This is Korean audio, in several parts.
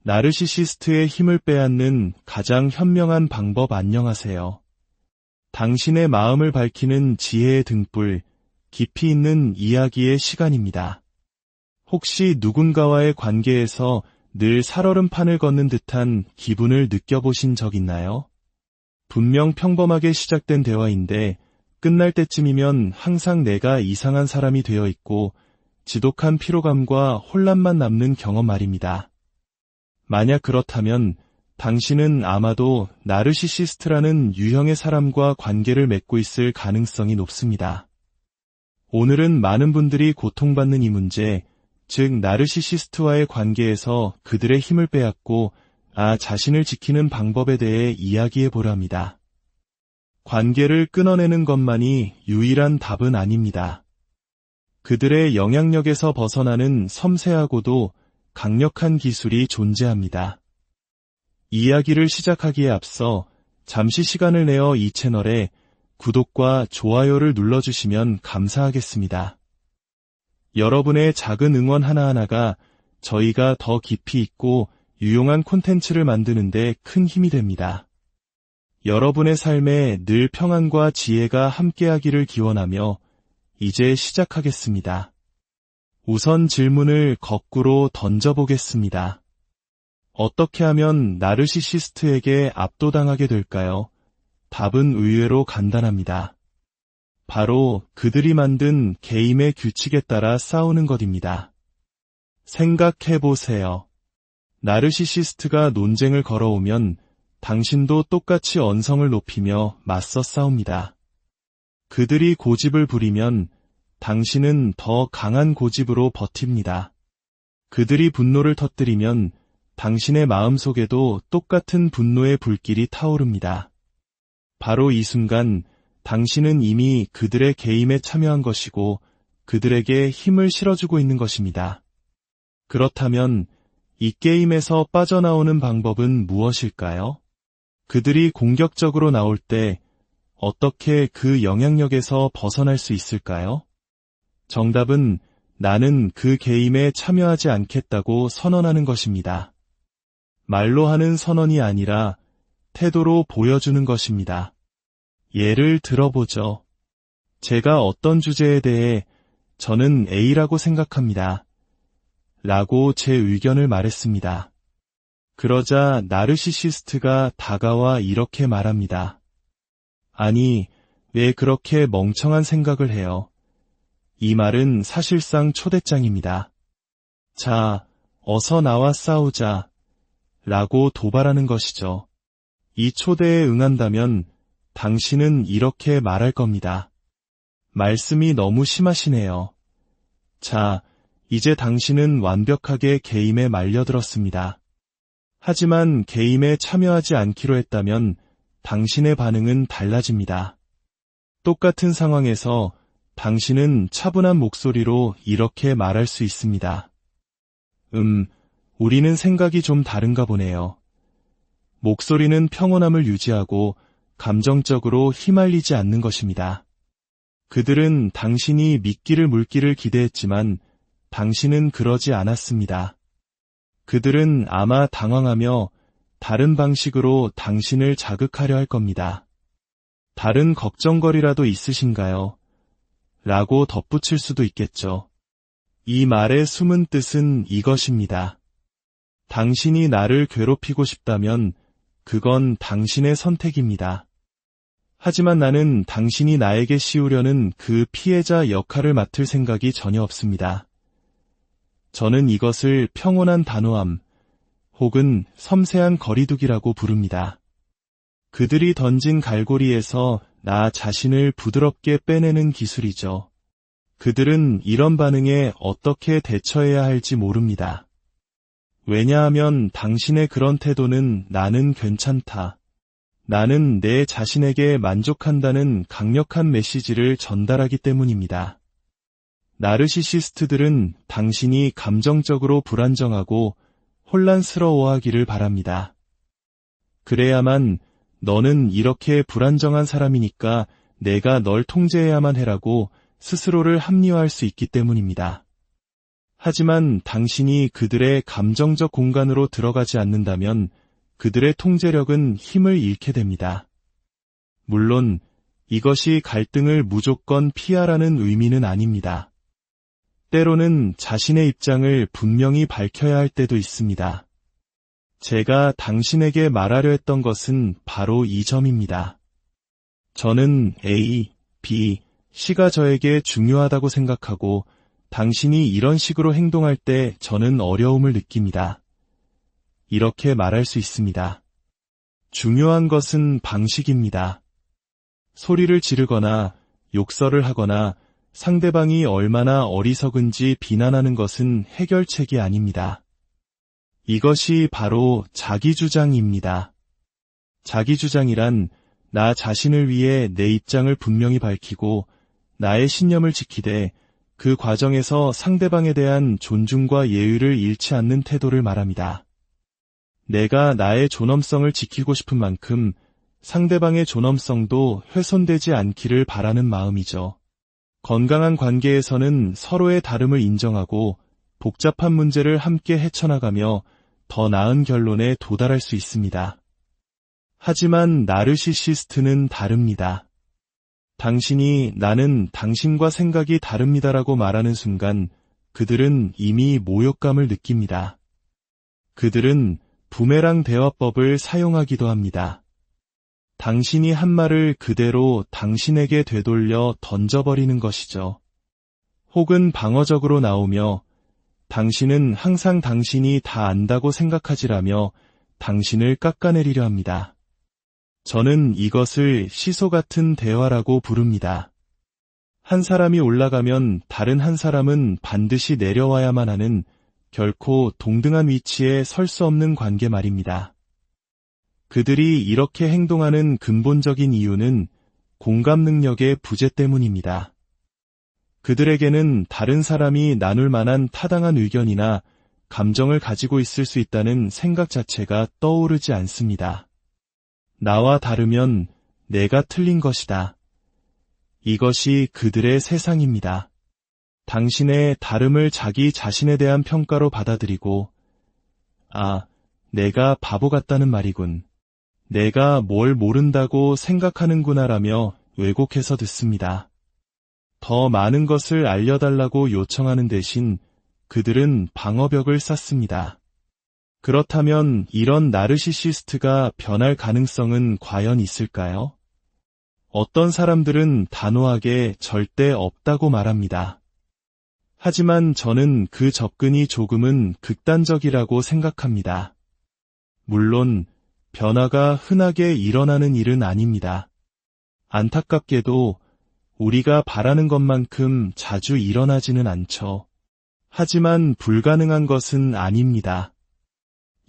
나르시시스트의 힘을 빼앗는 가장 현명한 방법. 안녕하세요. 당신의 마음을 밝히는 지혜의 등불, 깊이 있는 이야기의 시간입니다. 혹시 누군가와의 관계에서 늘 살얼음판을 걷는 듯한 기분을 느껴보신 적 있나요? 분명 평범하게 시작된 대화인데 끝날 때쯤이면 항상 내가 이상한 사람이 되어 있고 지독한 피로감과 혼란만 남는 경험 말입니다. 만약 그렇다면 당신은 아마도 나르시시스트라는 유형의 사람과 관계를 맺고 있을 가능성이 높습니다. 오늘은 많은 분들이 고통받는 이 문제, 즉 나르시시스트와의 관계에서 그들의 힘을 빼앗고 자신을 지키는 방법에 대해 이야기해 보려 합니다. 관계를 끊어내는 것만이 유일한 답은 아닙니다. 그들의 영향력에서 벗어나는 섬세하고도 강력한 기술이 존재합니다. 이야기를 시작하기에 앞서 잠시 시간을 내어 이 채널에 구독과 좋아요를 눌러주시면 감사하겠습니다. 여러분의 작은 응원 하나하나가 저희가 더 깊이 있고 유용한 콘텐츠를 만드는 데 큰 힘이 됩니다. 여러분의 삶에 늘 평안과 지혜가 함께하기를 기원하며 이제 시작하겠습니다. 우선 질문을 거꾸로 던져보겠습니다. 어떻게 하면 나르시시스트에게 압도당하게 될까요? 답은 의외로 간단합니다. 바로 그들이 만든 게임의 규칙에 따라 싸우는 것입니다. 생각해보세요. 나르시시스트가 논쟁을 걸어오면 당신도 똑같이 언성을 높이며 맞서 싸웁니다. 그들이 고집을 부리면 당신은 더 강한 고집으로 버팁니다. 그들이 분노를 터뜨리면 당신의 마음속에도 똑같은 분노의 불길이 타오릅니다. 바로 이 순간 당신은 이미 그들의 게임에 참여한 것이고 그들에게 힘을 실어주고 있는 것입니다. 그렇다면 이 게임에서 빠져나오는 방법은 무엇일까요? 그들이 공격적으로 나올 때 어떻게 그 영향력에서 벗어날 수 있을까요? 정답은 나는 그 게임에 참여하지 않겠다고 선언하는 것입니다. 말로 하는 선언이 아니라 태도로 보여주는 것입니다. 예를 들어보죠. 제가 어떤 주제에 대해 저는 A라고 생각합니다. 라고 제 의견을 말했습니다. 그러자 나르시시스트가 다가와 이렇게 말합니다. 아니, 왜 그렇게 멍청한 생각을 해요? 이 말은 사실상 초대장입니다. 자, 어서 나와 싸우자. 라고 도발하는 것이죠. 이 초대에 응한다면 당신은 이렇게 말할 겁니다. 말씀이 너무 심하시네요. 자, 이제 당신은 완벽하게 게임에 말려들었습니다. 하지만 게임에 참여하지 않기로 했다면 당신의 반응은 달라집니다. 똑같은 상황에서 당신은 차분한 목소리로 이렇게 말할 수 있습니다. 우리는 생각이 좀 다른가 보네요. 목소리는 평온함을 유지하고 감정적으로 휘말리지 않는 것입니다. 그들은 당신이 미끼를 물기를 기대했지만 당신은 그러지 않았습니다. 그들은 아마 당황하며 다른 방식으로 당신을 자극하려 할 겁니다. 다른 걱정거리라도 있으신가요? 라고 덧붙일 수도 있겠죠. 이 말의 숨은 뜻은 이것입니다. 당신이 나를 괴롭히고 싶다면 그건 당신의 선택입니다. 하지만 나는 당신이 나에게 씌우려는 그 피해자 역할을 맡을 생각이 전혀 없습니다. 저는 이것을 평온한 단호함 혹은 섬세한 거리두기라고 부릅니다. 그들이 던진 갈고리에서 나 자신을 부드럽게 빼내는 기술이죠. 그들은 이런 반응에 어떻게 대처해야 할지 모릅니다. 왜냐하면 당신의 그런 태도는 나는 괜찮다. 나는 내 자신에게 만족한다는 강력한 메시지를 전달하기 때문입니다. 나르시시스트들은 당신이 감정적으로 불안정하고 혼란스러워하기를 바랍니다. 그래야만 너는 이렇게 불안정한 사람이니까 내가 널 통제해야만 해라고 스스로를 합리화할 수 있기 때문입니다. 하지만 당신이 그들의 감정적 공간으로 들어가지 않는다면 그들의 통제력은 힘을 잃게 됩니다. 물론 이것이 갈등을 무조건 피하라는 의미는 아닙니다. 때로는 자신의 입장을 분명히 밝혀야 할 때도 있습니다. 제가 당신에게 말하려 했던 것은 바로 이 점입니다. 저는 A, B, C가 저에게 중요하다고 생각하고 당신이 이런 식으로 행동할 때 저는 어려움을 느낍니다. 이렇게 말할 수 있습니다. 중요한 것은 방식입니다. 소리를 지르거나 욕설을 하거나 상대방이 얼마나 어리석은지 비난하는 것은 해결책이 아닙니다. 이것이 바로 자기주장입니다. 자기주장이란 나 자신을 위해 내 입장을 분명히 밝히고 나의 신념을 지키되 그 과정에서 상대방에 대한 존중과 예의를 잃지 않는 태도를 말합니다. 내가 나의 존엄성을 지키고 싶은 만큼 상대방의 존엄성도 훼손되지 않기를 바라는 마음이죠. 건강한 관계에서는 서로의 다름을 인정하고 복잡한 문제를 함께 헤쳐나가며 더 나은 결론에 도달할 수 있습니다. 하지만 나르시시스트는 다릅니다. 당신이 나는 당신과 생각이 다릅니다라고 말하는 순간 그들은 이미 모욕감을 느낍니다. 그들은 부메랑 대화법을 사용하기도 합니다. 당신이 한 말을 그대로 당신에게 되돌려 던져버리는 것이죠. 혹은 방어적으로 나오며 당신은 항상 당신이 다 안다고 생각하지라며 당신을 깎아내리려 합니다. 저는 이것을 시소 같은 대화라고 부릅니다. 한 사람이 올라가면 다른 한 사람은 반드시 내려와야만 하는 결코 동등한 위치에 설 수 없는 관계 말입니다. 그들이 이렇게 행동하는 근본적인 이유는 공감 능력의 부재 때문입니다. 그들에게는 다른 사람이 나눌 만한 타당한 의견이나 감정을 가지고 있을 수 있다는 생각 자체가 떠오르지 않습니다. 나와 다르면 내가 틀린 것이다. 이것이 그들의 세상입니다. 당신의 다름을 자기 자신에 대한 평가로 받아들이고, 아, 내가 바보 같다는 말이군. 내가 뭘 모른다고 생각하는구나라며 왜곡해서 듣습니다. 더 많은 것을 알려달라고 요청하는 대신 그들은 방어벽을 쌓습니다. 그렇다면 이런 나르시시스트가 변할 가능성은 과연 있을까요? 어떤 사람들은 단호하게 절대 없다고 말합니다. 하지만 저는 그 접근이 조금은 극단적이라고 생각합니다. 물론 변화가 흔하게 일어나는 일은 아닙니다. 안타깝게도 우리가 바라는 것만큼 자주 일어나지는 않죠. 하지만 불가능한 것은 아닙니다.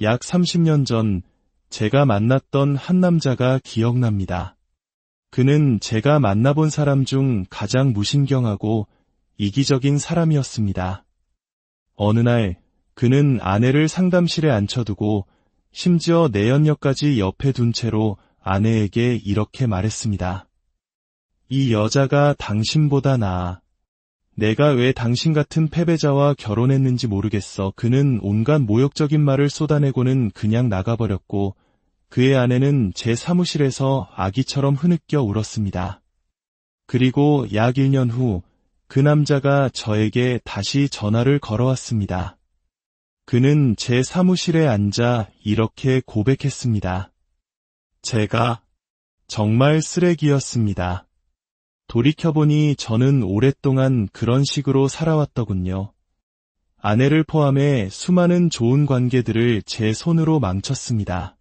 약 30년 전 제가 만났던 한 남자가 기억납니다. 그는 제가 만나본 사람 중 가장 무신경하고 이기적인 사람이었습니다. 어느 날 그는 아내를 상담실에 앉혀두고 심지어 내연녀까지 옆에 둔 채로 아내에게 이렇게 말했습니다. 이 여자가 당신보다 나아. 내가 왜 당신 같은 패배자와 결혼했는지 모르겠어. 그는 온갖 모욕적인 말을 쏟아내고는 그냥 나가버렸고 그의 아내는 제 사무실에서 아기처럼 흐느껴 울었습니다. 그리고 약 1년 후 그 남자가 저에게 다시 전화를 걸어왔습니다. 그는 제 사무실에 앉아 이렇게 고백했습니다. 제가 정말 쓰레기였습니다. 돌이켜보니 저는 오랫동안 그런 식으로 살아왔더군요. 아내를 포함해 수많은 좋은 관계들을 제 손으로 망쳤습니다.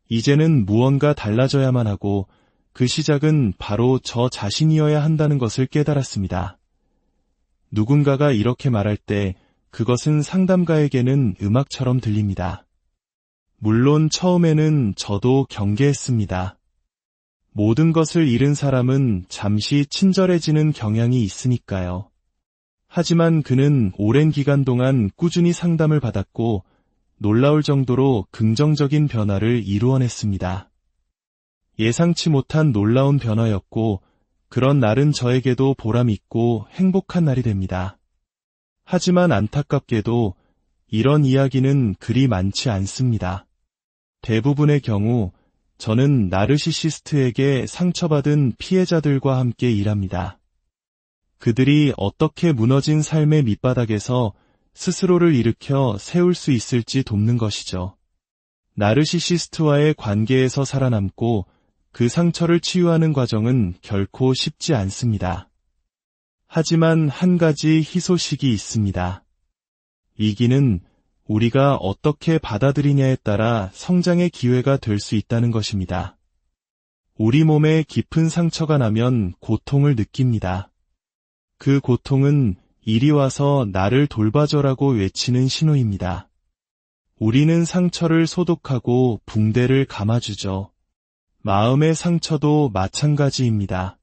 이제는 무언가 달라져야만 하고 그 시작은 바로 저 자신이어야 한다는 것을 깨달았습니다. 누군가가 이렇게 말할 때 그것은 상담가에게는 음악처럼 들립니다. 물론 처음에는 저도 경계했습니다. 모든 것을 잃은 사람은 잠시 친절해지는 경향이 있으니까요. 하지만 그는 오랜 기간 동안 꾸준히 상담을 받았고 놀라울 정도로 긍정적인 변화를 이루어냈습니다. 예상치 못한 놀라운 변화였고 그런 날은 저에게도 보람 있고 행복한 날이 됩니다. 하지만 안타깝게도 이런 이야기는 그리 많지 않습니다. 대부분의 경우 저는 나르시시스트에게 상처받은 피해자들과 함께 일합니다. 그들이 어떻게 무너진 삶의 밑바닥에서 스스로를 일으켜 세울 수 있을지 돕는 것이죠. 나르시시스트와의 관계에서 살아남고 그 상처를 치유하는 과정은 결코 쉽지 않습니다. 하지만 한 가지 희소식이 있습니다. 위기는 우리가 어떻게 받아들이냐에 따라 성장의 기회가 될 수 있다는 것입니다. 우리 몸에 깊은 상처가 나면 고통을 느낍니다. 그 고통은 이리 와서 나를 돌봐줘라고 외치는 신호입니다. 우리는 상처를 소독하고 붕대를 감아주죠. 마음의 상처도 마찬가지입니다.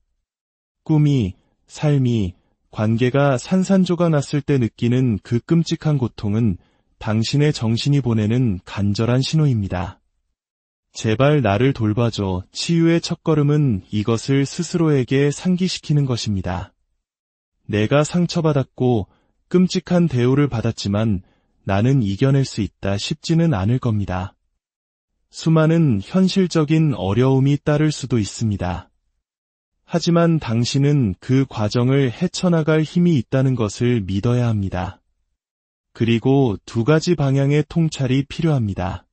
꿈이, 삶이, 관계가 산산조각 났을 때 느끼는 그 끔찍한 고통은 당신의 정신이 보내는 간절한 신호입니다. 제발 나를 돌봐줘. 치유의 첫걸음은 이것을 스스로에게 상기시키는 것입니다. 내가 상처받았고 끔찍한 대우를 받았지만 나는 이겨낼 수 있다 싶지는 않을 겁니다. 수많은 현실적인 어려움이 따를 수도 있습니다. 하지만 당신은 그 과정을 헤쳐나갈 힘이 있다는 것을 믿어야 합니다. 그리고 두 가지 방향의 통찰이 필요합니다.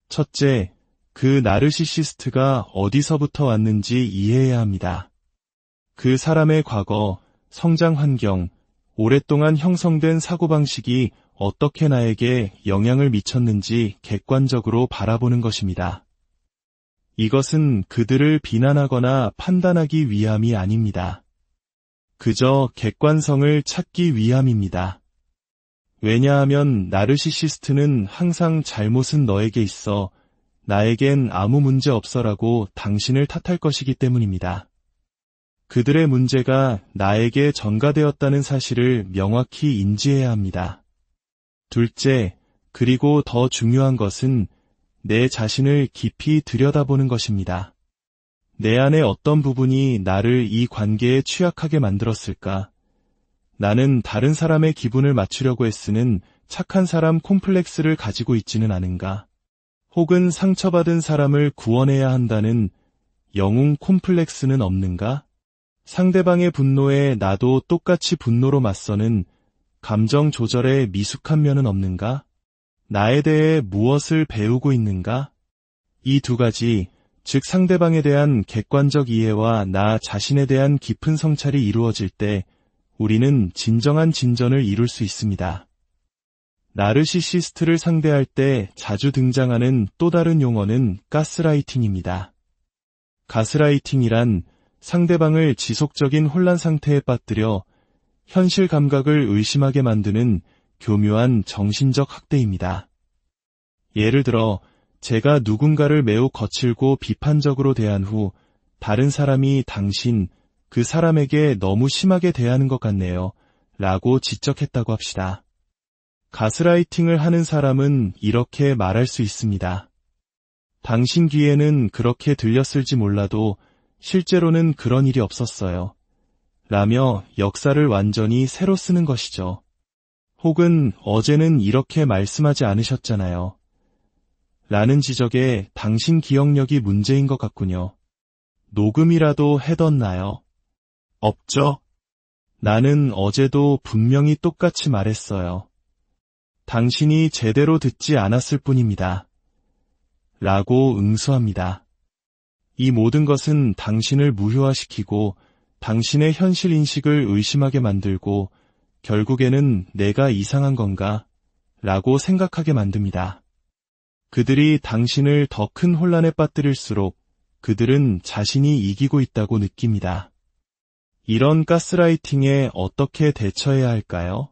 첫째, 그 나르시시스트가 어디서부터 왔는지 이해해야 합니다. 그 사람의 과거, 성장 환경, 오랫동안 형성된 사고방식이 어떻게 나에게 영향을 미쳤는지 객관적으로 바라보는 것입니다. 이것은 그들을 비난하거나 판단하기 위함이 아닙니다. 그저 객관성을 찾기 위함입니다. 왜냐하면 나르시시스트는 항상 잘못은 너에게 있어, 나에겐 아무 문제 없어라고 당신을 탓할 것이기 때문입니다. 그들의 문제가 나에게 전가되었다는 사실을 명확히 인지해야 합니다. 둘째, 그리고 더 중요한 것은 내 자신을 깊이 들여다보는 것입니다. 내 안의 어떤 부분이 나를 이 관계에 취약하게 만들었을까? 나는 다른 사람의 기분을 맞추려고 애쓰는 착한 사람 콤플렉스를 가지고 있지는 않은가? 혹은 상처받은 사람을 구원해야 한다는 영웅 콤플렉스는 없는가? 상대방의 분노에 나도 똑같이 분노로 맞서는 감정 조절의 미숙한 면은 없는가? 나에 대해 무엇을 배우고 있는가? 이 두 가지, 즉 상대방에 대한 객관적 이해와 나 자신에 대한 깊은 성찰이 이루어질 때 우리는 진정한 진전을 이룰 수 있습니다. 나르시시스트를 상대할 때 자주 등장하는 또 다른 용어는 가스라이팅입니다. 가스라이팅이란 상대방을 지속적인 혼란 상태에 빠뜨려 현실 감각을 의심하게 만드는 교묘한 정신적 학대입니다. 예를 들어 제가 누군가를 매우 거칠고 비판적으로 대한 후 다른 사람이 당신, 그 사람에게 너무 심하게 대하는 것 같네요 라고 지적했다고 합시다. 가스라이팅을 하는 사람은 이렇게 말할 수 있습니다. 당신 귀에는 그렇게 들렸을지 몰라도 실제로는 그런 일이 없었어요. 라며 역사를 완전히 새로 쓰는 것이죠. 혹은 어제는 이렇게 말씀하지 않으셨잖아요. 라는 지적에 당신 기억력이 문제인 것 같군요. 녹음이라도 해뒀나요? 없죠? 나는 어제도 분명히 똑같이 말했어요. 당신이 제대로 듣지 않았을 뿐입니다. 라고 응수합니다. 이 모든 것은 당신을 무효화시키고 당신의 현실 인식을 의심하게 만들고 결국에는 내가 이상한 건가? 라고 생각하게 만듭니다. 그들이 당신을 더 큰 혼란에 빠뜨릴수록 그들은 자신이 이기고 있다고 느낍니다. 이런 가스라이팅에 어떻게 대처해야 할까요?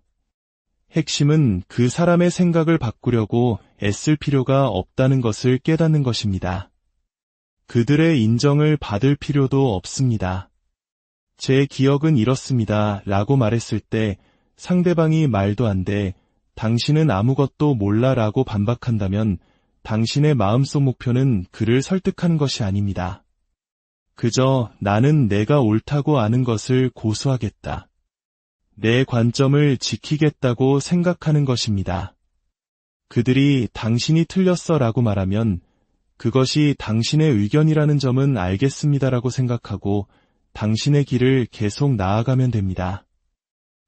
핵심은 그 사람의 생각을 바꾸려고 애쓸 필요가 없다는 것을 깨닫는 것입니다. 그들의 인정을 받을 필요도 없습니다. 제 기억은 이렇습니다 라고 말했을 때 상대방이 말도 안 돼, 당신은 아무것도 몰라 라고 반박한다면 당신의 마음속 목표는 그를 설득하는 것이 아닙니다. 그저 나는 내가 옳다고 아는 것을 고수하겠다. 내 관점을 지키겠다고 생각하는 것입니다. 그들이 당신이 틀렸어 라고 말하면 그것이 당신의 의견이라는 점은 알겠습니다라고 생각하고 당신의 길을 계속 나아가면 됩니다.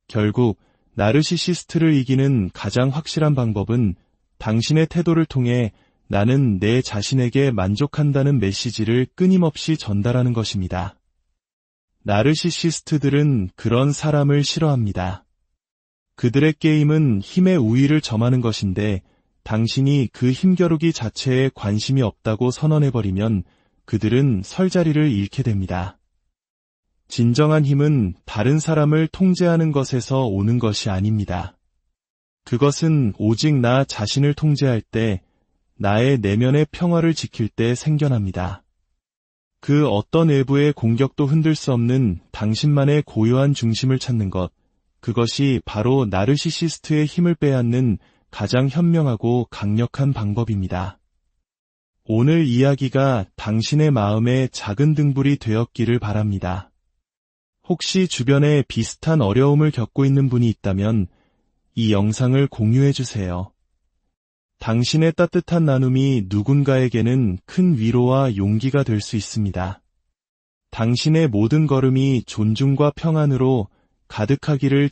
결국 나르시시스트를 이기는 가장 확실한 방법은 당신의 태도를 통해 나는 내 자신에게 만족한다는 메시지를 끊임없이 전달하는 것입니다. 나르시시스트들은 그런 사람을 싫어합니다. 그들의 게임은 힘의 우위를 점하는 것인데 당신이 그 힘겨루기 자체에 관심이 없다고 선언해버리면 그들은 설 자리를 잃게 됩니다. 진정한 힘은 다른 사람을 통제하는 것에서 오는 것이 아닙니다. 그것은 오직 나 자신을 통제할 때, 나의 내면의 평화를 지킬 때 생겨납니다. 그 어떤 외부의 공격도 흔들 수 없는 당신만의 고요한 중심을 찾는 것, 그것이 바로 나르시시스트의 힘을 빼앗는 가장 현명하고 강력한 방법입니다. 오늘 이야기가 당신의 마음의 작은 등불이 되었기를 바랍니다. 혹시 주변에 비슷한 어려움을 겪고 있는 분이 있다면 이 영상을 공유해주세요. 당신의 따뜻한 나눔이 누군가에게는 큰 위로와 용기가 될 수 있습니다. 당신의 모든 걸음이 존중과 평안으로 가득하기를